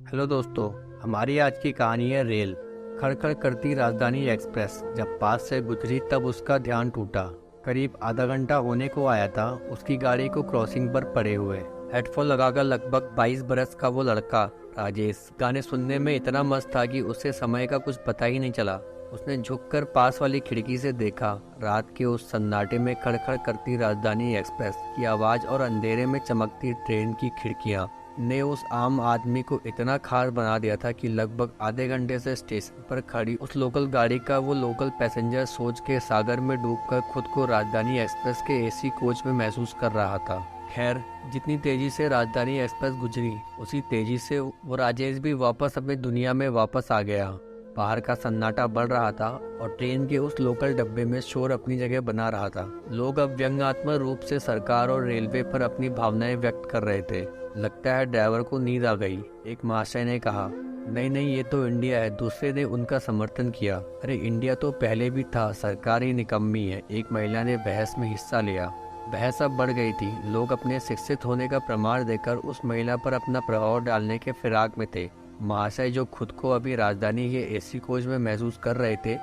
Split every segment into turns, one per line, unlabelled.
Hello दोस्तों। हमारी आज की कहानी है रेल। खड़खड़ करती राजधानी एक्सप्रेस जब पास से गुजरी तब उसका ध्यान टूटा। करीब आधा घंटा होने को आया था उसकी गाड़ी को क्रॉसिंग पर पड़े हुए। हेडफोन लगाकर लगभग 22 बरस का वो लड़का राजेश गाने सुनने में इतना मस्त था कि उसे समय का कुछ पता ही नहीं चला। उसने झुककर पास वाली खिड़की से देखा। रात के उस सन्नाटे में खड़खड़ करती राजधानी एक्सप्रेस की आवाज और अंधेरे में चमकती ट्रेन की खिड़कियां ने उस आम आदमी को इतना खास बना दिया था कि लगभग आधे घंटे से स्टेशन पर खड़ी उस लोकल गाड़ी का वो लोकल पैसेंजर सोच के सागर में डूबकर खुद को राजधानी एक्सप्रेस के एसी कोच में महसूस कर रहा था। खैर, जितनी तेजी से राजधानी एक्सप्रेस गुजरी उसी तेजी से वो राजेश भी वापस अपनी दुनिया में वापस आ गया। बाहर का सन्नाटा बढ़ रहा था और ट्रेन के उस लोकल डब्बे में शोर अपनी जगह बना रहा था। लोग अब व्यंग्यात्मक रूप से सरकार और रेलवे पर अपनी भावनाएं व्यक्त कर रहे थे। लगता है ड्राइवर को नींद आ गई, एक महाशय ने कहा। नहीं नहीं, ये तो इंडिया है, दूसरे ने उनका समर्थन किया। अरे इंडिया तो पहले भी था, सरकार ही निकम्मी है, एक महिला ने बहस में हिस्सा लिया। बहस अब बढ़ गई थी। लोग अपने शिक्षित होने का प्रमाण देकर उस महिला पर अपना प्रभाव डालने के फिराक में थे। महाशय जो खुद को अभी राजधानी के एसी कोच में महसूस कर रहे थे,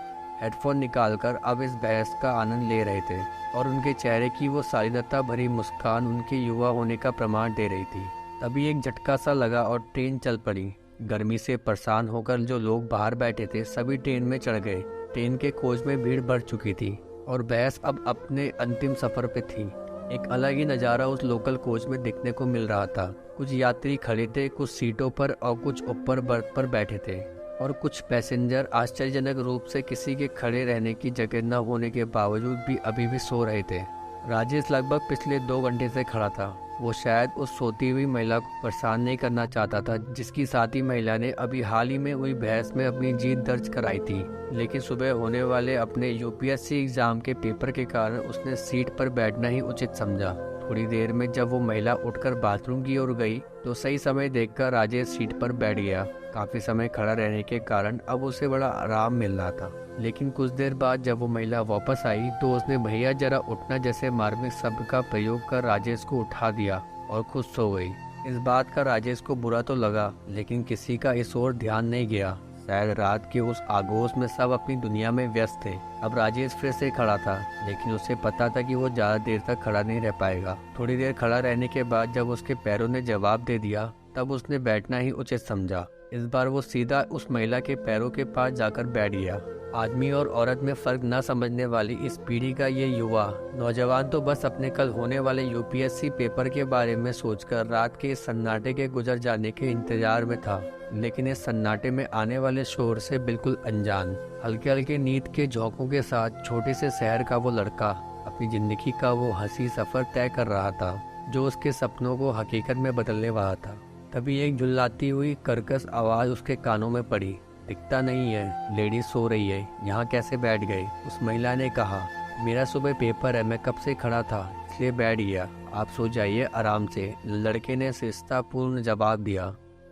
हेडफोन निकालकर अब इस बहस का आनंद ले रहे थे और उनके चेहरे की वो शालीनता भरी मुस्कान उनके युवा होने का प्रमाण दे रही थी। तभी एक झटका सा लगा और ट्रेन चल पड़ी। गर्मी से परेशान होकर जो लोग बाहर बैठे थे सभी ट्रेन में चढ़ गए। ट्रेन के कोच में भीड़ बढ़ चुकी थी और बहस अब अपने अंतिम सफर पे थी। एक अलग ही नज़ारा उस लोकल कोच में देखने को मिल रहा था। कुछ यात्री खड़े थे कुछ सीटों पर और कुछ ऊपर बर्थ पर बैठे थे और कुछ पैसेंजर आश्चर्यजनक रूप से किसी के खड़े रहने की जगह न होने के बावजूद भी अभी भी सो रहे थे। राजेश लगभग पिछले 2 घंटे से खड़ा था। वो शायद उस सोती हुई महिला को परेशान नहीं करना चाहता था जिसकी साथी महिला ने अभी हाल ही में हुई बहस में अपनी जीत दर्ज कराई थी। लेकिन सुबह होने वाले अपने यूपीएससी एग्जाम के पेपर के कारण उसने सीट पर बैठना ही उचित समझा। थोड़ी देर में जब वो महिला उठकर बाथरूम की ओर गई तो सही समय देखकर राजेश सीट पर बैठ गया। काफी समय खड़ा रहने के कारण अब उसे बड़ा आराम मिल रहा था। लेकिन कुछ देर बाद जब वो महिला वापस आई तो उसने भैया जरा उठना जैसे मार्मिक शब्द का प्रयोग कर राजेश को उठा दिया और खुद सो गई। इस बात का राजेश को बुरा तो लगा लेकिन किसी का इस ओर ध्यान नहीं गया। शायद रात के उस आगोश में सब अपनी दुनिया में व्यस्त थे। अब राजेश फिर से खड़ा था लेकिन उसे पता था कि वो ज्यादा देर तक खड़ा नहीं रह पाएगा। थोड़ी देर खड़ा रहने के बाद जब उसके पैरों ने जवाब दे दिया तब उसने बैठना ही उचित समझा। इस बार वो सीधा उस महिला के पैरों के पास जाकर बैठ गया। आदमी और औरत में फर्क न समझने वाली इस पीढ़ी का ये युवा नौजवान तो बस अपने कल होने वाले यूपीएससी पेपर के बारे में सोचकर रात के इस सन्नाटे के गुजर जाने के इंतजार में था। लेकिन इस सन्नाटे में आने वाले शोर से बिल्कुल अनजान हल्के हल्के नींद के झोंकों के साथ छोटे से शहर का वो लड़का अपनी जिंदगी का वो हंसी सफर तय कर रहा था जो उसके सपनों को हकीकत में बदलने वाला था। तभी एक झुल्लाती हुई कर्कश आवाज उसके कानों में पड़ी। दिखता नहीं है, लेडीज सो रही है, यहाँ कैसे बैठ गए? उस महिला ने कहा। मेरा सुबह पेपर है, मैं कब से खड़ा था इसलिए बैठ गया, आप सो जाइए आराम से, लड़के ने शिष्टापूर्ण जवाब दिया।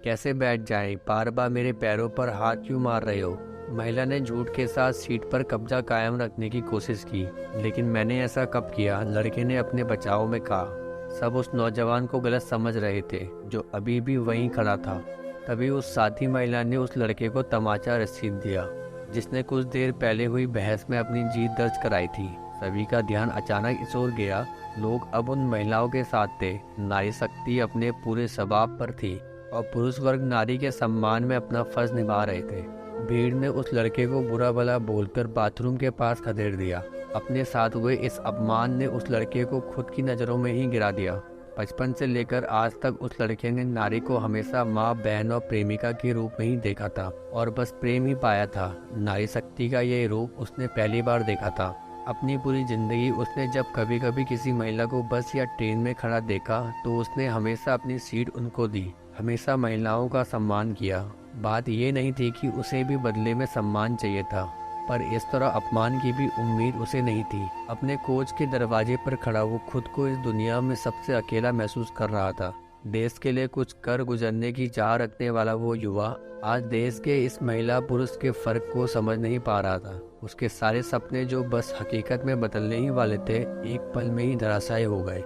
कैसे बैठ जाएं? बार बार मेरे पैरों पर हाथ क्यों मार रहे हो? महिला ने झूठ के साथ सीट पर कब्जा कायम रखने की कोशिश की। लेकिन मैंने ऐसा कब किया? लड़के ने अपने बचाव में कहा। सब उस नौजवान को गलत समझ रहे थे जो अभी भी वहीं खड़ा था। तभी उस साथी महिला ने उस लड़के को तमाचा रसीद दिया जिसने कुछ देर पहले हुई बहस में अपनी जीत दर्ज कराई थी। सभी का ध्यान अचानक इस ओर गया। लोग अब उन महिलाओं के साथ थे। नारी शक्ति अपने पूरे स्वभाव पर थी और पुरुष वर्ग नारी के सम्मान में अपना फर्ज निभा रहे थे। भीड़ ने उस लड़के को बुरा भला बोलकर बाथरूम के पास खदेड़ दिया। अपने साथ हुए इस अपमान ने उस लड़के को खुद की नज़रों में ही गिरा दिया। बचपन से लेकर आज तक उस लड़के ने नारी को हमेशा माँ, बहन और प्रेमिका के रूप में ही देखा था और बस प्रेम ही पाया था। नारी शक्ति का ये रूप उसने पहली बार देखा था। अपनी पूरी जिंदगी उसने जब कभी कभी किसी महिला को बस या ट्रेन में खड़ा देखा तो उसने हमेशा अपनी सीट उनको दी, हमेशा महिलाओं का सम्मान किया। बात ये नहीं थी कि उसे भी बदले में सम्मान चाहिए था, पर इस तरह अपमान की भी उम्मीद उसे नहीं थी। अपने कोच के दरवाजे पर खड़ा वो खुद को इस दुनिया में सबसे अकेला महसूस कर रहा था। देश के लिए कुछ कर गुजरने की चाह रखने वाला वो युवा आज देश के इस महिला पुरुष के फर्क को समझ नहीं पा रहा था। उसके सारे सपने जो बस हकीकत में बदलने ही वाले थे एक पल में ही धराशायी हो गए।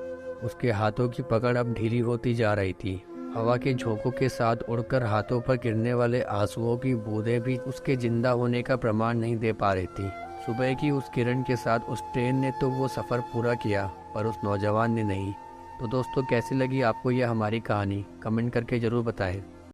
उसके हाथों की पकड़ अब ढीली होती जा रही थी। हवा के झोंकों के साथ उड़कर हाथों पर गिरने वाले आंसुओं की बूंदें भी उसके जिंदा होने का प्रमाण नहीं दे पा रही थी। सुबह की उस किरण के साथ उस ट्रेन ने तो वो सफ़र पूरा किया, पर उस नौजवान ने नहीं। तो दोस्तों, कैसी लगी आपको यह हमारी कहानी? कमेंट करके ज़रूर बताएं।